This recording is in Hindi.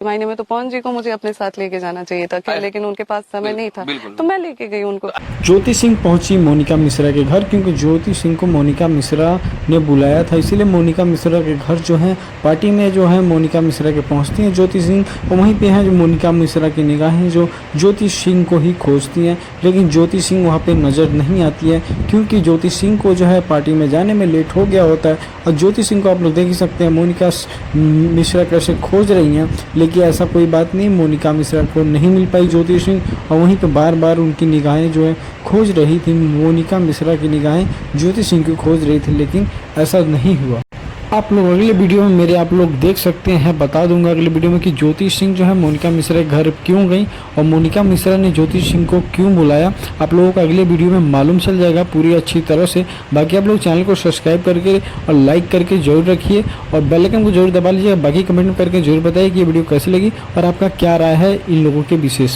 मायने में तो पवन जी को मुझे अपने साथ लेके जाना चाहिए था क्या, लेकिन उनके पास समय नहीं था, तो मैं लेके गई उनको। ज्योति सिंह पहुंची मोनिका मिश्रा के घर, क्योंकि ज्योति सिंह को मोनिका मिश्रा ने बुलाया था, इसीलिए मोनिका मिश्रा के घर जो है पार्टी में जो है मोनिका मिश्रा के पहुंचती हैं ज्योति सिंह, और वहीं पे है जो मोनिका मिश्रा की निगाहें जो ज्योति सिंह को ही खोजती हैं, लेकिन ज्योति सिंह वहाँ पे नज़र नहीं आती है, क्योंकि ज्योति सिंह को जो है पार्टी में जाने में लेट हो गया होता है। और ज्योति सिंह को आप लोग देख ही सकते हैं मोनिका मिश्रा कैसे खोज रही हैं, लेकिन ऐसा कोई बात नहीं, मोनिका मिश्रा को नहीं मिल पाई ज्योति सिंह, और वहीं पे बार बार उनकी निगाहें जो है खोज रही थी, मोनिका मिश्रा की निगाहें ज्योति सिंह को खोज रही थी, लेकिन ऐसा नहीं हुआ। आप लोग अगले वीडियो में मेरे आप लोग देख सकते हैं, बता दूंगा अगले वीडियो में कि ज्योति सिंह जो है मोनिका मिश्रा के घर क्यों गई और मोनिका मिश्रा ने ज्योति सिंह को क्यों बुलाया। आप लोगों को अगले वीडियो में मालूम चल जाएगा पूरी अच्छी तरह से। बाकी आप लोग चैनल को सब्सक्राइब करके और लाइक करके जरूर रखिए और बेल आइकन को जरूर दबा लीजिएगा। बाकी कमेंट करके जरूर बताइए कि ये वीडियो कैसी लगी और आपका क्या राय है इन लोगों के विशेष।